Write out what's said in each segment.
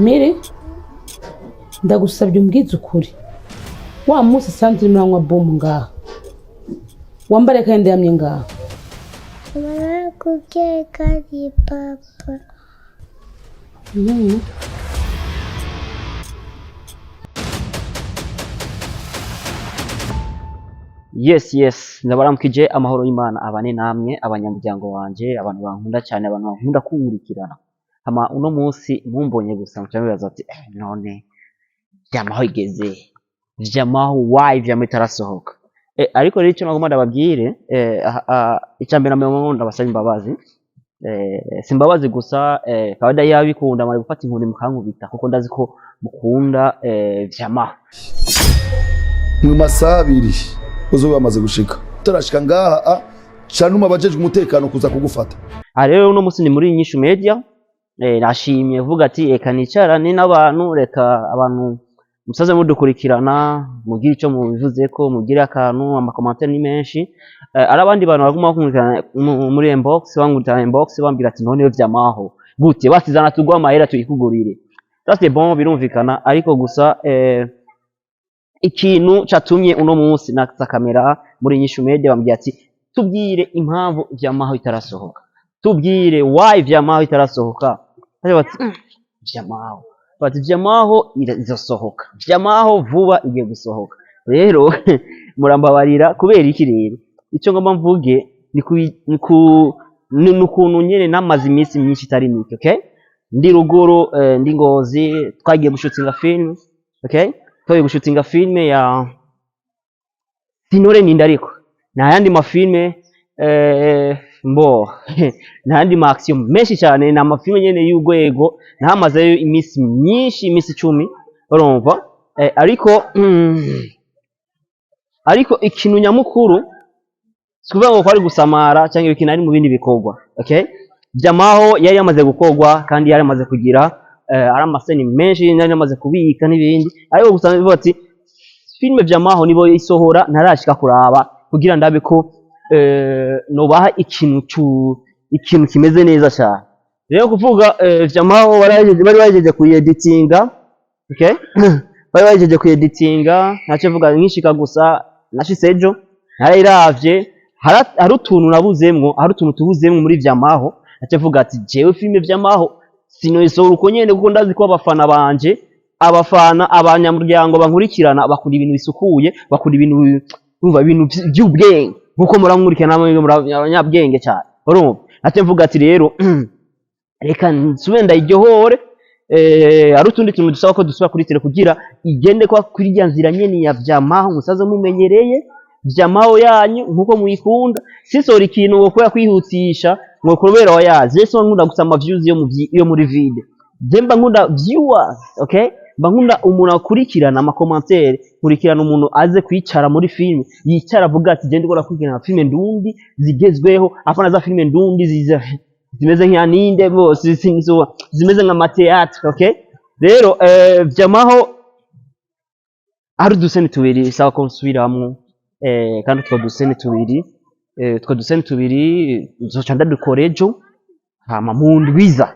Mere ndagusabye umbwize ukuri wa munsi Sandrine muranywa bomu ngaha wambare kandi yamye ngaha Barakukeka ari papa. Yes ndabaramukije amahoro y'Imana abane namwe abanyamuryango wanje abantu bankunda cyane abantu bankunda kumurikirana hama uno munsi mumbonye gusa mucabibaza ati none vyamaho igeze vyamaho why vyama itarasohoka ariko rero icyo nagomba ndababwire icambere namwe ndabasaba imbabazi simbabazi gusa kawada yabikunda mari gufata inkoni mukankubita kuko ndazi ko mukunda vyamaho mu masaha abiri uzo bamaze gushika utarashika ngaha canuma abajejwe umutekano kuza kugufata rero uno munsi ni muri Inyishu Media nashimye vuga ati eka nicarane n'abantu reka abantu musaze mudukurikirana mugira ico mubivuze ko mugira akantu amakommentaire ni menshi ari abandi bantu baguma bakumvikana muri inbox bangurita inbox bambira ati none vyamaho gute basizana tugwa amahera tuyikugurire c'est bon birumvikana ariko gusa ikintu catumye uno munsi nakza kamera muri Inyishu Media bambye ati tubwire impamvu vyamaho itarasohoka tubwire why vyamaho itarasohoka bati vyamaho bati vyamaho izosohoka vyamaho vuba igiye gusohoka rero murambabarira kubera iki rero ico ngomba mvuge ni ukuntu nyene namaze iminsi myinshi itari mike okay ndi ruguru ndi Ngozi twagiye gushutinga film okay twagiye gushutinga filme ya Sinore Ninda ariko na yandi mafilme mbo nandi ma action menshi cyane na mafilme nyene y'ugwego nahamazeyo iminsi myinshi iminsi 10 urumva ariko ikintu nyamukuru sikuvuga ngo kwari gusamara cyangwa ikintu ari mu bindi bikorwa okay vyamaho yari yamaze gukorwa kandi yari yamaze kugira ari amaseni menshi nari yamaze kubika n'ibindi ariko gusa bivuga ati filme vyamaho nibo isohora ntarashika kuraba kugira ndabe ko nobaha ikintu kimeze neza cyane rero kuvuga vyamaho bari bajeje kueditinga okay bari bajeje kueditinga nace vuga nkishika gusa nashisejo narayiravye hari utuntu nabuzemwo hari utuntu tubuzemwo muri vyamaho nace vuga ati jewe filme vyamaho sinoyisohora uko nyene kuko ndazi ko abafana banje abanyamuryango bankurikirana bakunda ibintu bisukuye bakunda ibintu umva ibintu by'ubwenge nkuko muramurikirana namwe abanyabwenge cyane urumva nace mvuga ati rero reka nsube ndayiryohore ari utundi tuntu dusaba ko dusubira kuri tele kugira igende kwa kuri rya nzira nyene ya vyamaho musaza mumenyereye vyamaho yanyu nkuko muyikunda sisora ikintu ngo kuya kwihutisha ngo kubera wayazi yeso nkunda gusama views yo muri video jemba nkunda viewers okay bankunda umuntu akurikirana amakommentaire kurikirana umuntu aze kwicara muri film yicara avuga ati gende gora kwigirana filme ndundi zigezweho afana za filme ndundi zimeze nka ninde bose zimeze nka mateatre okay rero vyamaho ari dusene tubiri sawa konsubiramwo kandi twa dusene tubiri zoca ndadukorejo hama mu ndwiza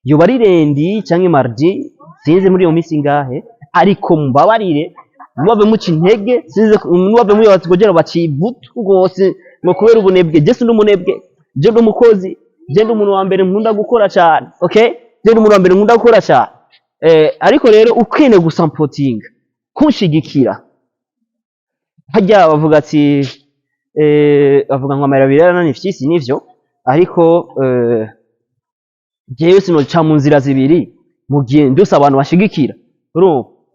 yo bari rendi canke mardi sinze muri iyo misi ngahe ariko mbabarire mubabe muci intege sinze mubabe muri batugogera bacibutu gose ngo kubera ubunebwe je sindi umunebwe je ndo mukozi je ndo umuntu wa mbere nkunda gukora cyane okay je ndo umuntu wa mbere nkunda gukora cyane ariko rero ukene gusampotinga kunshigikira hajya bavuga ati bavuga ngo amara birana n'ifyisi nivyo ariko jewe sinoca mu nzira zibiri mugiye ndose abantu bashigikira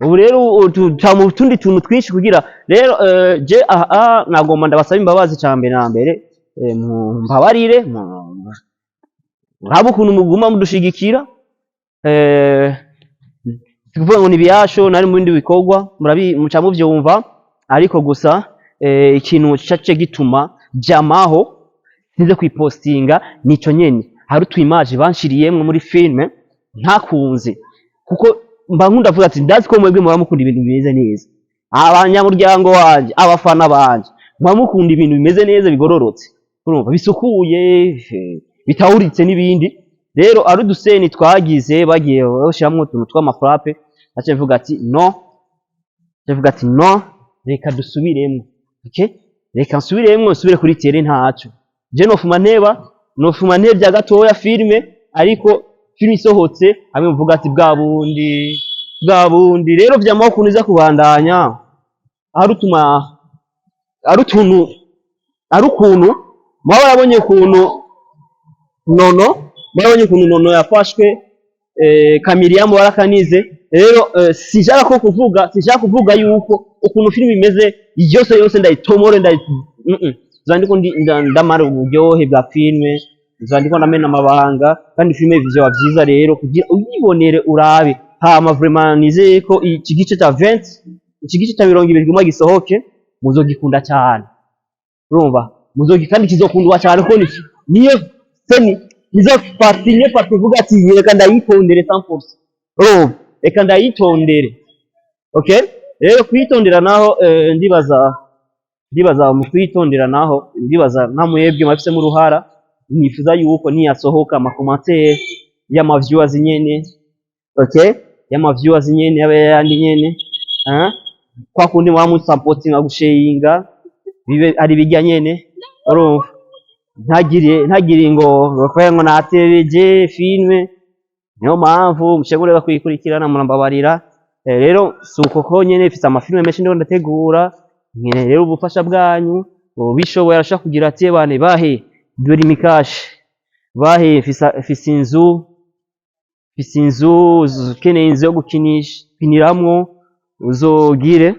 ubu rero tuca mu tundi tuntu twinshi kugira rero je nagomba ndabasaba imbabazi cyambere na mbere mbabarire muraba ukuntu muguma mudushigikira kuvuga ngo nibiyasho nari mu bindi bikorwa muca muvyumva ariko gusa ikintu cace gituma vyamaho sinze kwipostinga nico nyene hari utu image banshiriyemwe muri filme ntakunze kuko mba nkunda vuga ati ndazi ko mwebwe muba mukunda ibintu bimeze neza abanyamuryango wanje abafana banje muba mukunda ibintu bimeze neza bigororotse urumva bisukuye bitahuritse n'ibindi. Rero ari uduseni twagize bagiye bashiramwo utuntu tw'amafrappe, aca mvuga ati no, reka dusubiremwo. Okay, reka nsubire kuri tere ntaco. Je nofuma ntebya gatoya filme, ariko filme isohotse hamwe mvuga ati bwa bundi rero vyamaho ukuntu iza kubandanya ari ukuntu mwabonye ukuntu nono yafashwe Kamiliyamu barakanize. Rero sinshaka kuvuga yuko ukuntu filime imeze yose ndayitomore zandiko ndamara uburyohe bwa filime, zandiko ndamena amabanga, kandi filime vyo vyiza rero kugira uyibonere urabe. Hama vraiment nizeye ko iki gice ca 20 guma gisohoke muzogikunda cyane. Urumva kandi kizokundwa cyane ko niyo seni nizofatinye kuvuga ati reka ndayitondere 100%. Urumva reka ndayitondere. Okay, rero kwitondera naho ndibaza mu kwitondera naho ndibaza namwebwe mafise mu ruhara, nifuza yuko niyasohoka amakomantere y'amaviewers nyene. Okay, y'amaviewers nyene y'abandi nyene kwa kundi wa mu supporting agusharinga bibe ari bijya nyene. Urumva ntagire ngo bakwengo na TV filme, niyo mpamvu mushegurega kuyikurikirana murambabarira. Rero suko ko nyene mfise amafilme menshi ndo ndategura, nyene rero ubufasha bwanyu bishoboye arashaka kugira ati bane bahe dore imikashi, bahe fise inzu keneye inzu yo gukiniramwo uzogire.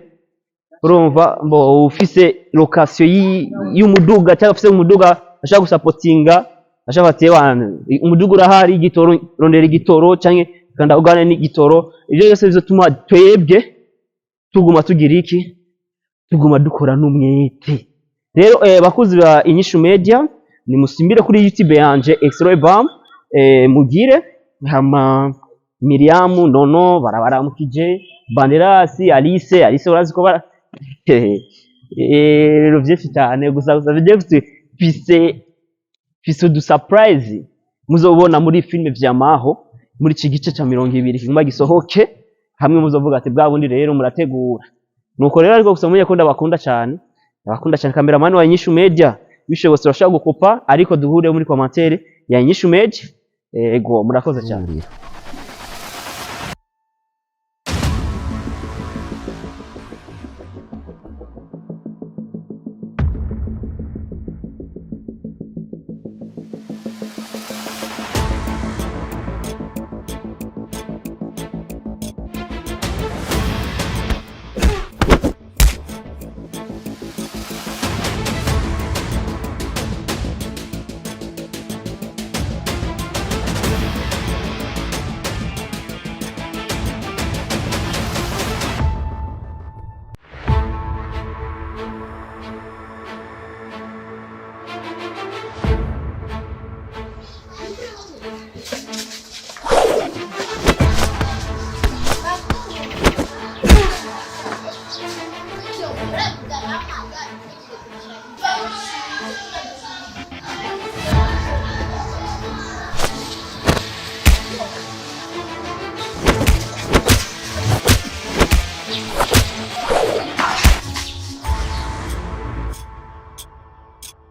Urumva mbo ufise location y'umuduga cyangwa ufise umuduga ashaka gusupportinga, ashaka ati bane umuduga urahari igitoro, rondera igitoro canke kanda ugane n'igitoro. Ibyo byose bizotuma twebwe tuguma tugira iki, tuguma dukora n'umwete. Rero bakuzi ba Inyishu Media ni musimbire kuri YouTube yanje X-Ray Bam, mugire hama Miriam Nono barabaramukije, Banderasi Alice urazi ko rero vyinshi cyane gusa fise du surprise muzobona muri filme vyamaho muri iki gice ca 20 kiguma gisohoke, hamwe muzovuga ati bwa bundi rero murategura. Nuko rero ariko gusa munye ko ndabakunda cyane cameraman wa Inyishu Media, bishobotse urashaka gukopa ariko duhure muri commentaire ya Inyishu Media. Ego murakoze cyane.